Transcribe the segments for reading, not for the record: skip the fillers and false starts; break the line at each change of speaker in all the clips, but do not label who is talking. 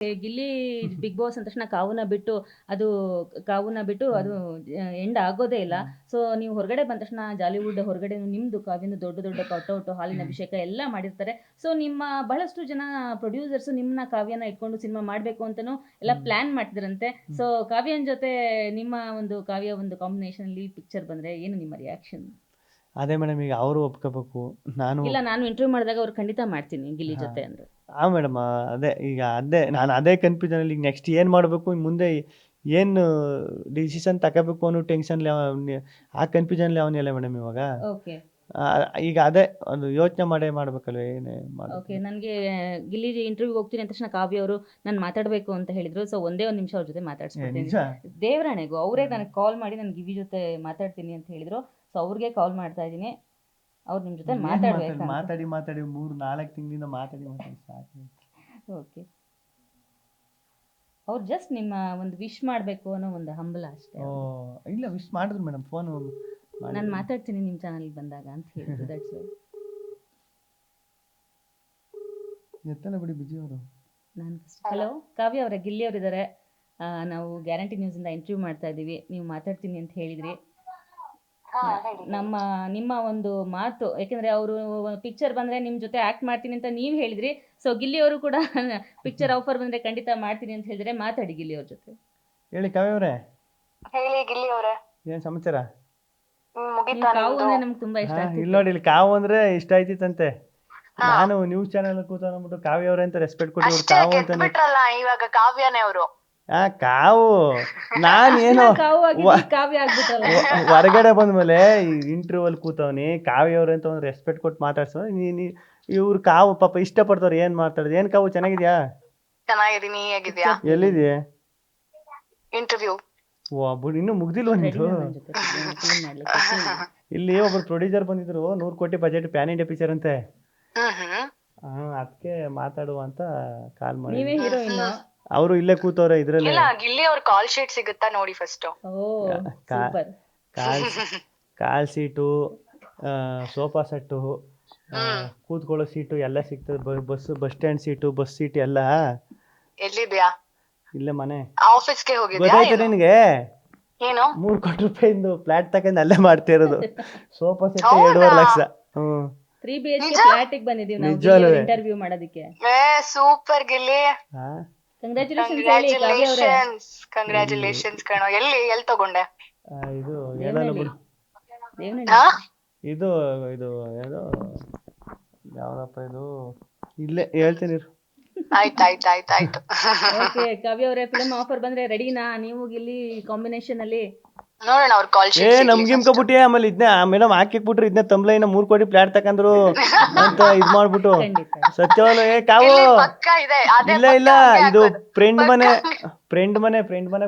Gilli big boss ಅಂದ ತಕ್ಷಣ ಕಾವುನ ಬಿಟ್ಟು ಅದು ಎಂಡ್ ಆಗೋದೇ ಇಲ್ಲ. ಸೊ ನೀವು ಹೊರಗಡೆ ಬಂದ ತಕ್ಷಣ ಜಾಲಿವುಡ್ ಹೊರಗಡೆ ನಿಮ್ದು ಕಾವ್ಯನ ದೊಡ್ಡ ದೊಡ್ಡ ಕಟೌಟ್ ಹಾಲಿನ ಅಭಿಷೇಕ ಎಲ್ಲ ಮಾಡಿರ್ತಾರೆ. ಸೊ ನಿಮ್ಮ ಬಹಳಷ್ಟು ಜನ ಪ್ರೊಡ್ಯೂಸರ್ಸ್ ನಿಮ್ಮನ್ನ ಕಾವ್ಯನ ಇಟ್ಕೊಂಡು ಸಿನಿಮಾ ಮಾಡಬೇಕು ಅಂತನೂ ಎಲ್ಲ ಪ್ಲಾನ್ ಮಾಡ್ತಿದ್ರಂತೆ. ಸೊ ಕಾವ್ಯನ ಜೊತೆ ನಿಮ್ಮ ಒಂದು ಕಾವ್ಯ ಒಂದು ಕಾಂಬಿನೇಷನ್ ಅಲ್ಲಿ ಪಿಕ್ಚರ್ ಬಂದ್ರೆ ಏನು ನಿಮ್ಮ ರಿಯಾಕ್ಷನ್?
ಅದೇ ಮೇಡಮ್, ಈಗ ಅವರು ಒಪ್ಕೋಬೇಕು. ನಾನು
ಇಲ್ಲ, ನಾನು ಇಂಟರ್ವ್ಯೂ ಮಾಡಿದಾಗ ಅವ್ರು ಖಂಡಿತ ಮಾಡ್ತೀನಿ ಗಿಲ್ಲಿ ಜೊತೆ ಅಂದ್ರೆ.
ಮೇಡಮ್, ನಾನು ಅದೇ ಕನ್ಫ್ಯೂಷನಲ್ಲಿ ಈಗ ನೆಕ್ಸ್ಟ್ ಏನು ಮಾಡಬೇಕು, ಮುಂದೆ ಏನು ಡಿಸಿಷನ್ ತಗೋಬೇಕು ಅನ್ನೋ ಟೆನ್ಷನ್, ಆ ಕನ್ಫ್ಯೂಷನ್ಲಿ ಅವನಿಲ್ಲ ಮೇಡಮ್ ಇವಾಗ.
ಓಕೆ
ಈಗ ಅದೇ ಒಂದು ಯೋಚನೆ ಮಾಡ್ಬೇಕಲ್ವ ಏನೇ
ಓಕೆ. ನನಗೆ ಗಿಲ್ಲಿ ಇಂಟರ್ವ್ಯೂಗೆ ಹೋಗ್ತೀನಿ ಅಂದ ತಕ್ಷಣ ಕಾವ್ಯ ಅವರು ನಾನು ಮಾತಾಡಬೇಕು ಅಂತ ಹೇಳಿದ್ರು. ಸೊ ಒಂದೇ ಒಂದು ನಿಮಿಷ ಅವ್ರ ಜೊತೆ ಮಾತಾಡ್ಸ್ಕೊತೀನಿ. ದೇವರಾಣೆಗೂ ಅವರೇ ನನಗೆ ಕಾಲ್ ಮಾಡಿ ನಾನು ಗಿವಿ ಜೊತೆ ಮಾತಾಡ್ತೀನಿ ಅಂತ ಹೇಳಿದ್ರು. ಸೊ ಅವ್ರಿಗೆ ಕಾಲ್ ಮಾಡ್ತಾ ಇದ್ದೀನಿ. ಅವ್ರು ನಿಮ್ಮ ಜೊತೆ ಮಾತಾಡ್ಬೇಕು.
ಮಾತಾಡಿ 3-4 ತಿಂಗಳಿಂದ ಮಾತಾಡಿ ಸಾಕು.
ಓಕೆ, ಅವ್ರು ಜಸ್ಟ್ ನಿಮ್ಮ ಒಂದು ವಿಶ್ ಮಾಡಬೇಕು ಅನ್ನೋ ಒಂದು ಹಂಬಲ ಅಷ್ಟೇ.
ಇಲ್ಲ, ವಿಶ್ ಮಾಡಿದ್ರು ಮೇಡಮ್, ಫೋನ್
ನಾನು ಮಾತಾಡ್ತೀನಿ ನಿಮ್ಮ ಚಾನಲ್ಗೆ ಬಂದಾಗ ಅಂತ ಹೇಳಿದ್ರು. That's why.
ಎತ್ತಲ್ಲ ಬಿಡಿ ಬಿಜಿ ಅವರು.
ನಾನು ಹಲೋ ಕಾವ್ಯ ಅವರೇ, ಗಿಲ್ಲಿ ಅವರಿದ್ದಾರೆ. ನಾವು ಗ್ಯಾರಂಟಿ ನ್ಯೂಸಿಂದ ಇಂಟರ್ವ್ಯೂ ಮಾಡ್ತಾ ಇದ್ದೀವಿ. ನೀವು ಮಾತಾಡ್ತೀನಿ ಅಂತ ಹೇಳಿದ್ರಿ. ನಿಮ್ಮ ಒಂದು ಮಾತು, ಯಾಕೆಂದ್ರೆ ಅವರು ಪಿಕ್ಚರ್ ಬಂದ್ರೆ ನಿಮ್ ಜೊತೆ ಆಕ್ಟ್ ಮಾಡ್ತೀನಿ ಅಂತ ನೀವು ಹೇಳಿದ್ರಿ. ಸೊ ಗಿಲ್ಲಿ ಅವರು ಕೂಡ ಪಿಕ್ಚರ್ ಆಫರ್ ಬಂದ್ರೆ ಖಂಡಿತ ಮಾಡ್ತೀನಿ ಅಂತ ಹೇಳಿದ್ರೆ ಮಾತಾಡಿ ಗಿಲ್ಲಿ ಅವ್ರ ಜೊತೆ.
ಹೇಳಿ ಕಾವ್ಯ ಅವರೇ.
ಹೇಳಿ ಗಿಲ್ಲಿ ಅವರೇ,
ಏನ್ ಸಮಾಚಾರ?
ಕಾವು ಅಂದ್ರೆ ನಮ್ಗೆ ತುಂಬಾ ಇಷ್ಟ ಆಗ್ತಿತ್ತು.
ಇಲ್ಲಿ ನೋಡಿ, ಇಲ್ಲಿ ಕಾವು ಅಂದ್ರೆ ಇಷ್ಟ ಆಯ್ತಿತ್ತಂತೆ. ನಾನು ನ್ಯೂಸ್ ಚಾನೆಲ್ ಕೂತ್ಬಿಟ್ಟು ಕಾವ್ಯ ಅವ್ರೆ ಅಂತ ರೆಸ್ಪೆಕ್ಟ್ ಕೊಟ್ಟು ಕಾವು ಅಂತ
ಇವಾಗ ಕಾವ್ಯನೇ ಅವರು.
ಕಾವು ನಾನೇನೋ
ಕಾವ್ಯ ಆಗ್ಬಿಟ್ಟಲ್ಲ.
ಹೊರಗಡೆ ಬಂದ್ಮೇಲೆ ಇಂಟರ್ವ್ಯೂ ಅಲ್ಲಿ ಕೂತವ್ನಿ, ಕಾವ್ಯ ಅವ್ರೆ ಅಂತ ಒಂದು ರೆಸ್ಪೆಕ್ಟ್ ಕೊಟ್ಟು ಮಾತಾಡ್ಸೋ. ಇವ್ರು ಕಾವು ಪಾಪ ಇಷ್ಟಪಡ್ತಾವ್ರು. ಏನ್ ಮಾತಾಡೋದು? ಏನ್ ಕಾವು, ಚೆನ್ನಾಗಿದ್ಯಾ?
ಚೆನ್ನಾಗಿದ್ದೀನಿ, ಹೇಗಿದ್ಯಾ?
ಎಲ್ಲಿದ್ಯಾ?
ಇಂಟರ್ವ್ಯೂ.
ಇನ್ನು ಮುಗ್ದಿಲ್ವ ನಿಂದು? ಇಲ್ಲಿ ಒಬ್ರು ಪ್ರೊಡ್ಯೂಸರ್ ಬಂದಿದ್ರು, 100 ಕೋಟಿ ಬಜೆಟ್ ಪ್ಯಾನ್ ಇಂಡಿಯಾ ಪಿಕ್ಚರ್ ಅಂತೆ. ಅದಕ್ಕೆ ಮಾತಾಡುವ ಅಂತ ಕಾಲ್ ಮಾಡಿ.
ನೀವೇ ಹೀರೋಯಿನ್?
ಅವರು ಇಲ್ಲೇ ಕೂತವ್ರೆ ಇದ್ರಲ್ಲಿ.
ಗಿಲ್ಲಿ ಅವ್ರ ಕಾಲ್ ಶೀಟ್ ಸಿಗುತ್ತಾ ನೋಡಿ ಫಸ್ಟ್.
ಕಾಲ್ ಸೀಟು, ಸೋಫಾ ಸೆಟ್ಟು, ಕೂತ್ಕೊಳ್ಳೋ ಸೀಟು ಎಲ್ಲ ಸಿಗ್ತದೆ. Bus stand seat, bus seat ಎಲ್ಲ.
ಎಲ್ಲಿದ್ಯಾ?
ಇಲ್ಲೇ ಮನೆ.
ಆಫೀಸ್ಗೆ ಹೋಗಿದ್ಯಾ?
ಗೊತ್ತಾಯ್ತು ನಿನ್ಗೆ?
ಏನು
3 ಕೋಟಿ ರೂಪಾಯಿಂದು ಫ್ಲಾಟ್ ತಗೊಂಡು ಅಲ್ಲೇ ಮಾಡ್ತಾ ಇರೋದು. Sofa set 2.5 lakh.
3 BHK flat ಗೆ ಬಂದಿದ್ದೀವಿ ನಾವು ಇಂಟರ್ವ್ಯೂ ಮಾಡೋದಕ್ಕೆ.
ಸೂಪರ್ ಗಿಲ್ಲಿ,
ಕಂಗ್ರಾಚುಲೇಷನ್ಸ್
ಕಣೋ. ಎಲ್ಲಿ ತಗೊಂಡೆ?
ಇದು ಇದು ಯಾವ್ದಪ್ಪ ಇದು, ಇಲ್ಲೇ ಹೇಳ್ತೀನಿ.
ಆಯ್ತು.
ಓಕೆ ಕಾವ್ಯ ಅವರೇ, ಫಿಲ್ಮ್ ಆಫರ್ ಬಂದ್ರೆ ರೆಡಿನಾ ನೀವು ಗಿಲ್ಲಿ ಕಾಂಬಿನೇಷನ್ ಅಲ್ಲಿ?
ನೋಡೋಣ ಅವ್ರ ಕಾಲ್ ಶೀಟ್.
ನಮ್ಗಿಮ್ಕೊಬಿಟ್ಟಿ ಆಮೇಲೆ ಇದನ್ನ ಮೇಡಮ್ ಹಾಕಿಕ್ಬಿಟ್ರು. ಇದನ್ನ ತಂಬ್ಲೈನ 3 ಕೋಟಿ ಫ್ಲಾಟ್ ತಕಂದ್ರು ಅಂತ ಇದ್ ಮಾಡ್ಬಿಟ್ಟು. ಸತ್ಯವಾಗ್ಲೂ ಕಾವು ಇಲ್ಲ ಇದು ಫ್ರೆಂಡ್ ಮನೆಗ್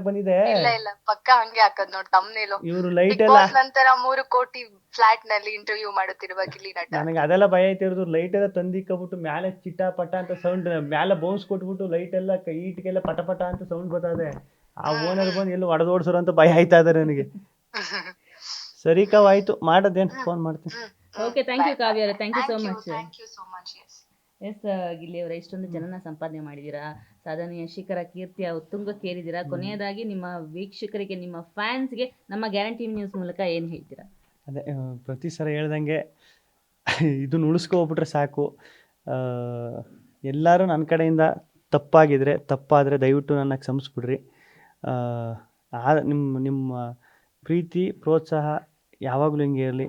ಬಂದಿದೆ.
ಇಲ್ಲ ಪಕ್ಕ ಹಂಗೆ ಹಾಕದ್ ನೋಡ್ ತಮ್ನೇಲು.
ಇವ್ರು ಲೈಟ್ ಎಲ್ಲ
ನಂತರ 3 ಕೋಟಿ ಫ್ಲಾಟ್ ನಲ್ಲಿ ಇಂಟರ್ವ್ಯೂ ಮಾಡುತ್ತಿರುವ ಗಿಲ್ಲಿ ನಟ.
ನನಗೆ ಅದೆಲ್ಲ ಭಯ ಐತಿರೋದು. ಲೈಟ್ ಎಲ್ಲ ತಂದಿಕ್ಕಬಿಟ್ಟು ಮ್ಯಾಲೆ ಚಿಟ್ಟ ಪಟ ಅಂತ ಸೌಂಡ್, ಮ್ಯಾಲೆ ಬೌನ್ಸ್ ಕೊಟ್ಬಿಟ್ಟು ಲೈಟ್ ಎಲ್ಲ ಈಟ್ಗೆಲ್ಲ ಪಟ ಅಂತ ಸೌಂಡ್ ಬರ್ತದೆ. ಆ ಓನರ್ ಬಂದು ಎಲ್ಲ ಹೊಡೆದೋಡ್ಸೋರು ಅಂತ ಭಯ ಆಯ್ತಾ ಇದಾರೆ ನನಗೆ. ಸರಿ ಕಾವ್, ಆಯ್ತು, ಮಾಡೋದೇನು, ಫೋನ್ ಮಾಡ್ತೀನಿ.
ಓಕೆ, ಥ್ಯಾಂಕ್ ಯು ಕಾವ್ಯ ಅವರೇ, thank you so much. Yes Gilli ಅವರೇ, ಇಷ್ಟೊಂದು ಜನನ ಸಂಪಾದನೆ ಮಾಡಿದ್ದೀರಾ, ಸಾಧನೆಯ ಶಿಖರ ಕೀರ್ತಿಯ ಉತ್ತುಂಗಕ್ಕೇರಿದ್ದೀರಾ. ಕೊನೆಯದಾಗಿ ನಿಮ್ಮ ವೀಕ್ಷಕರಿಗೆ, ನಿಮ್ಮ ಫ್ಯಾನ್ಸ್ಗೆ ನಮ್ಮ ಗ್ಯಾರಂಟಿ ನ್ಯೂಸ್ ಮೂಲಕ ಏನು ಹೇಳ್ತೀರಾ?
ಅದೇ ಪ್ರತಿ ಸಲ ಹೇಳ್ದಂಗೆ ಇದನ್ನ ಉಳಿಸ್ಕೊಬಿಟ್ರೆ ಸಾಕು. ಎಲ್ಲರೂ ನನ್ನ ಕಡೆಯಿಂದ ತಪ್ಪಾದರೆ ದಯವಿಟ್ಟು ನನ್ನ ಕ್ಷಮಿಸ್ಬಿಡ್ರಿ. ನಿಮ್ಮ ಪ್ರೀತಿ ಪ್ರೋತ್ಸಾಹ ಯಾವಾಗಲೂ ಹಿಂಗೆ ಇರಲಿ.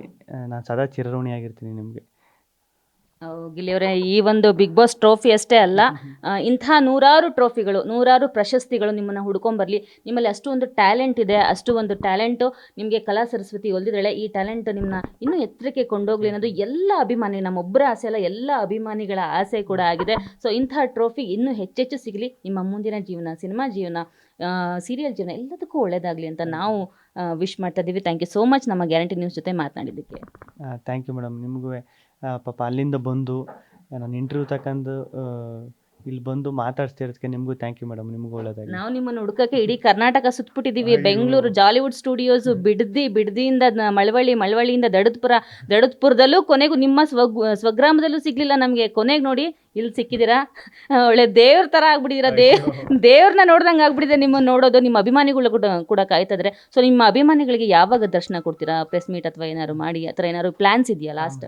ನಾನು ಸದಾ ಚಿರಋಣಿಯಾಗಿರ್ತೀನಿ ನಿಮಗೆ.
ಗಿಲ್ಲಿ ಅವರೇ, ಈ ಒಂದು ಬಿಗ್ ಬಾಸ್ ಟ್ರೋಫಿ ಅಷ್ಟೇ ಅಲ್ಲ, ಇಂಥ ನೂರಾರು ಟ್ರೋಫಿಗಳು, ನೂರಾರು ಪ್ರಶಸ್ತಿಗಳು ನಿಮ್ಮನ್ನು ಹುಡ್ಕೊಂಬರ್ಲಿ. ನಿಮ್ಮಲ್ಲಿ ಅಷ್ಟು ಒಂದು ಟ್ಯಾಲೆಂಟ್ ಇದೆ. ಅಷ್ಟು ಒಂದು ಟ್ಯಾಲೆಂಟು ನಿಮಗೆ ಕಲಾ ಸರಸ್ವತಿ ಒಲಿದಿದ್ದಾಳೆ. ಈ ಟ್ಯಾಲೆಂಟ್ ನಿಮ್ಮನ್ನ ಇನ್ನೂ ಎತ್ತರಕ್ಕೆ ಕೊಂಡೋಗ್ಲಿ ಅನ್ನೋದು ಎಲ್ಲ ಅಭಿಮಾನಿ, ನಮ್ಮೊಬ್ಬರ ಆಸೆ ಅಲ್ಲ, ಎಲ್ಲ ಅಭಿಮಾನಿಗಳ ಆಸೆ ಕೂಡ ಆಗಿದೆ. ಸೊ ಇಂಥ ಟ್ರೋಫಿ ಇನ್ನೂ ಹೆಚ್ಚೆಚ್ಚು ಸಿಗಲಿ. ನಿಮ್ಮ ಮುಂದಿನ ಜೀವನ, ಸಿನಿಮಾ ಜೀವನ, ಸೀರಿಯಲ್ ಜೀವನ ಎಲ್ಲದಕ್ಕೂ ಒಳ್ಳೆಯದಾಗಲಿ ಅಂತ ನಾವು ವಿಶ್ ಮಾಡ್ತಾ ಇದ್ದೀವಿ. ಥ್ಯಾಂಕ್ ಯು ಸೋ ಮಚ್ ನಮ್ಮ ಗ್ಯಾರಂಟಿ ನ್ಯೂಸ್ ಜೊತೆ ಮಾತನಾಡಿದ್ದಕ್ಕೆ.
Thank you madam. ನಿಮಗೂ ಪಾಪ ಅಲ್ಲಿಂದ ಬಂದು ನಾನು ಇಂಟರ್ವ್ಯೂ ತಗೊಂಡು ಇಲ್ಲಿ ಬಂದು ಮಾತಾಡ್ಸ್ತಿರೋದಕ್ಕೆ ನಿಮಗೂ ಥ್ಯಾಂಕ್ ಯು ಮೇಡಮ್, ನಿಮಗೂ ಒಳ್ಳೆದಾಗಿ.
ನಾವು ನಿಮ್ಮನ್ನು ಹುಡುಕಕ್ಕೆ ಇಡೀ ಕರ್ನಾಟಕ ಸುತ್ತಬಿಟ್ಟಿದೀವಿ. ಬೆಂಗಳೂರು ಜಾಲಿವುಡ್ ಸ್ಟುಡಿಯೋಸ್, ಬಿಡದಿಯಿಂದ ಮಳವಳ್ಳಿಯಿಂದ ದಡದ್ಪುರದಲ್ಲೂ ಕೊನೆಗೂ ನಿಮ್ಮ ಸ್ವಗ್ರಾಮದಲ್ಲೂ ಸಿಗ್ಲಿಲ್ಲ ನಮಗೆ. ಕೊನೆಗೆ ನೋಡಿ ಇಲ್ಲಿ ಸಿಕ್ಕಿದ್ದೀರಾ. ಒಳ್ಳೆ ದೇವ್ರ ಥರ ಆಗ್ಬಿಟ್ಟಿದ್ದೀರಾ. ದೇವ್ರನ್ನ ನೋಡ್ದಂಗೆ ಆಗ್ಬಿಟ್ಟಿದೆ ನಿಮ್ಮನ್ನು ನೋಡೋದು. ನಿಮ್ಮ ಅಭಿಮಾನಿಗಳು ಕೂಡ ಕಾಯ್ತಿದ್ರೆ. ಸೊ ನಿಮ್ಮ ಅಭಿಮಾನಿಗಳಿಗೆ ಯಾವಾಗ ದರ್ಶನ ಕೊಡ್ತೀರಾ? ಪ್ರೆಸ್ ಮೀಟ್ ಅಥವಾ ಏನಾದ್ರು ಮಾಡಿ ಆ ಥರ ಏನಾದ್ರು ಪ್ಲಾನ್ಸ್ ಇದೆಯಾ ಲಾಸ್ಟ್?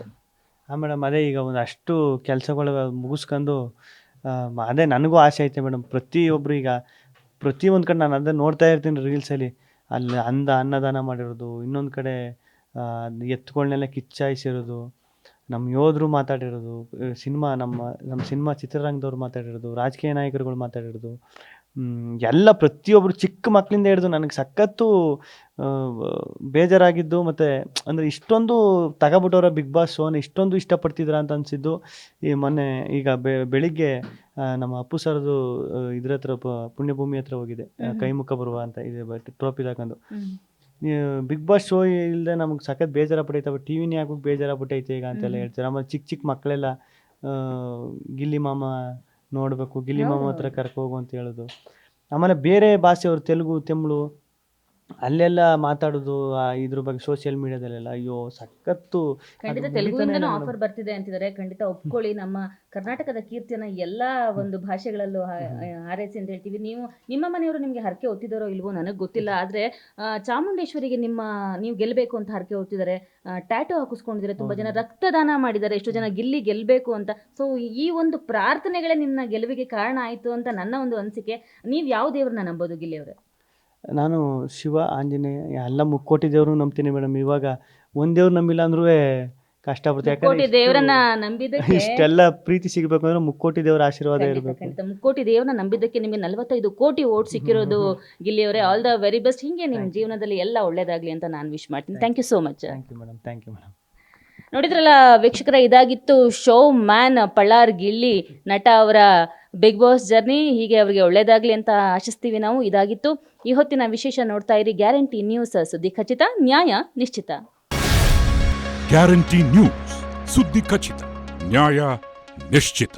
ಹಾಂ ಮೇಡಮ್, ಅದೇ ಈಗ ಒಂದಷ್ಟು ಕೆಲಸಗಳು ಮುಗಿಸ್ಕೊಂಡು ಅದೇ ನನಗೂ ಆಸೆ ಐತೆ ಮೇಡಮ್. ಪ್ರತಿಯೊಬ್ಬರು ಈಗ ಪ್ರತಿಯೊಂದು ಕಡೆ ನಾನು ಅದೇ ನೋಡ್ತಾ ಇರ್ತೀನಿ ರೀಲ್ಸಲ್ಲಿ. ಅಲ್ಲಿ ಅನ್ನದಾನ ಮಾಡಿರೋದು, ಇನ್ನೊಂದು ಕಡೆ ಎತ್ತುಗಳನ್ನೆಲ್ಲ ಕಿಚ್ಚಾಯಿಸಿರೋದು, ನಮ್ಮ ಯೋಧರು ಮಾತಾಡಿರೋದು, ನಮ್ಮ ಸಿನಿಮಾ ಚಿತ್ರರಂಗದವ್ರು ಮಾತಾಡಿರೋದು, ರಾಜಕೀಯ ನಾಯಕರುಗಳು ಮಾತಾಡಿರೋದು, ಎಲ್ಲ ಪ್ರತಿಯೊಬ್ಬರು ಚಿಕ್ಕ ಮಕ್ಕಳಿಂದ ಹಿಡಿದು ನನಗೆ ಸಖತ್ತು ಬೇಜಾರಾಗಿದ್ದು. ಮತ್ತು ಅಂದರೆ ಇಷ್ಟೊಂದು ತಗೊಬಿಟ್ಟವ್ರ ಬಿಗ್ ಬಾಸ್ ಶೋನ ಇಷ್ಟೊಂದು ಇಷ್ಟಪಡ್ತಿದ್ರ ಅಂತ ಅನಿಸಿದ್ದು ಈ ಮೊನ್ನೆ. ಈಗ ಬೆಳಿಗ್ಗೆ ನಮ್ಮ ಅಪ್ಪು ಸರ್ದು ಇದ್ರ ಹತ್ರ ಪುಣ್ಯಭೂಮಿ ಹತ್ರ ಹೋಗಿದೆ, ಕೈಮುಖ ಬರುವ ಅಂತ ಇದೆ ಟ್ರೋಫಿ ತಗೊಂಡು. ಬಿಗ್ ಬಾಸ್ ಶೋ ಇಲ್ಲದೆ ನಮ್ಗೆ ಸಖತ್ ಬೇಜಾರಾಗ್ಬಿಟ್ಟೈತೆ, ಟಿ ವಿನೇ ಆಗ್ಬಿಟ್ಟು ಬೇಜಾರಾಗ್ಬಿಟ್ಟೈತೆ ಈಗ ಅಂತೆಲ್ಲ ಹೇಳ್ತಾರೆ. ಆಮೇಲೆ ಚಿಕ್ಕ ಮಕ್ಕಳೆಲ್ಲ ಗಿಲ್ಲಿ ಮಾಮ ನೋಡಬೇಕು, ಗಿಲ್ಲಿ ಮಾಮ ಹತ್ರ ಕರ್ಕೋಗು ಅಂತ ಹೇಳೋದು. ಆಮೇಲೆ ಬೇರೆ ಭಾಷೆಯವರು ತೆಲುಗು, ತಮಿಳು ಅಲ್ಲೆಲ್ಲ ಮಾತಾಡೋದು ಇದ್ರ ಬಗ್ಗೆ ಸೋಷಿಯಲ್ ಮೀಡಿಯಾದಲ್ಲೆಲ್ಲ. ಅಯ್ಯೋ ಸಖತ್ತು.
ಖಂಡಿತ ತೆಲುಗುವಿಂದನೂ ಆಫರ್ ಬರ್ತಿದೆ ಅಂತಿದ್ದಾರೆ. ಖಂಡಿತ ಒಪ್ಕೊಳ್ಳಿ. ನಮ್ಮ ಕರ್ನಾಟಕದ ಕೀರ್ತಿಯನ್ನ ಎಲ್ಲ ಒಂದು ಭಾಷೆಗಳಲ್ಲೂ ಹಾರೈಸಿ ಅಂತ ಹೇಳ್ತೀವಿ. ನಿಮ್ಮ ಮನೆಯವರು ನಿಮಗೆ ಹರಕೆ ಹೊತ್ತಿದಾರೋ ಇಲ್ವೋ ನನಗೆ ಗೊತ್ತಿಲ್ಲ. ಆದರೆ ಚಾಮುಂಡೇಶ್ವರಿಗೆ ನೀವು ಗೆಲ್ಲಬೇಕು ಅಂತ ಹರಕೆ ಹೊತ್ತಿದ್ದಾರೆ. ಟ್ಯಾಟೋ ಹಾಕಿಸ್ಕೊಂಡಿದ್ದಾರೆ, ತುಂಬ ಜನ ರಕ್ತದಾನ ಮಾಡಿದ್ದಾರೆ, ಎಷ್ಟೋ ಜನ ಗೆಲ್ಲಬೇಕು ಅಂತ. ಸೊ ಈ ಒಂದು ಪ್ರಾರ್ಥನೆಗಳೇ ನಿನ್ನ ಗೆಲುವಿಗೆ ಕಾರಣ ಆಯಿತು ಅಂತ ನನ್ನ ಒಂದು ಅನಿಸಿಕೆ. ನೀವು ಯಾವ ದೇವ್ರನ್ನ ನಂಬೋದು ಗಿಲ್ಲಿಯವರೇ?
ನಾನು ಶಿವ, ಆಂಜನೇಯ ಎಲ್ಲ ಮುಕ್ಕೋಟಿ ದೇವ್ರು ನಂಬ್ತೀನಿ ಮೇಡಮ್. ಇವಾಗ ಒಂದು ದೇವ್ರು ನಂಬಿಲ್ಲ ಅಂದ್ರೂ ಕಷ್ಟ ಬರುತ್ತೆ. ಯಾಕಂದ್ರೆ
ದೇವರನ್ನ ನಂಬಿದ್ದಕ್ಕೆ
ಇಷ್ಟೆಲ್ಲ ಪ್ರೀತಿ ಸಿಗಬೇಕು ಅಂದ್ರೆ ಮುಕ್ಕೋಟಿ ದೇವರ ಆಶೀರ್ವಾದ ಇರಬೇಕು.
ಖಂಡಿತ ಮುಕ್ಕೋಟಿ ದೇವ್ರನ್ನ ನಂಬಿದ್ದಕ್ಕೆ ನಿಮಗೆ 45 ಕೋಟಿ ಓಟ್ ಸಿಕ್ಕಿರೋದು ಗಿಲ್ಲಿಯವರೇ. All the very best. ಹಿಂಗೆ ನಿಮ್ಮ ಜೀವನದಲ್ಲಿ ಎಲ್ಲ ಒಳ್ಳೇದಾಗ್ಲಿ ಅಂತ ನಾನು ವಿಶ್ ಮಾಡ್ತೀನಿ. Thank you so much.
Thank you madam. Thank you madam.
ನೋಡಿದ್ರಲ್ಲ ವೀಕ್ಷಕರ, ಇದಾಗಿತ್ತು ಶೋ ಮ್ಯಾನ್ ಪಳ್ಳಾರ್ ಗಿಲ್ಲಿ ನಟ ಅವರ ಬಿಗ್ ಬಾಸ್ ಜರ್ನಿ. ಹೀಗೆ ಅವರಿಗೆ ಒಳ್ಳೇದಾಗಲಿ ಅಂತ ಆಶಿಸ್ತೀವಿ ನಾವು. ಇದಾಗಿತ್ತು ಈ ಹೊತ್ತಿನ ವಿಶೇಷ. ನೋಡ್ತಾ ಇರಿ ಗ್ಯಾರಂಟಿ ನ್ಯೂಸ್, ಸುದ್ದಿ ಖಚಿತ, ನ್ಯಾಯ ನಿಶ್ಚಿತ.
ಗ್ಯಾರಂಟಿ ನ್ಯೂಸ್, ಸುದ್ದಿ ಖಚಿತ, ನ್ಯಾಯ ನಿಶ್ಚಿತ.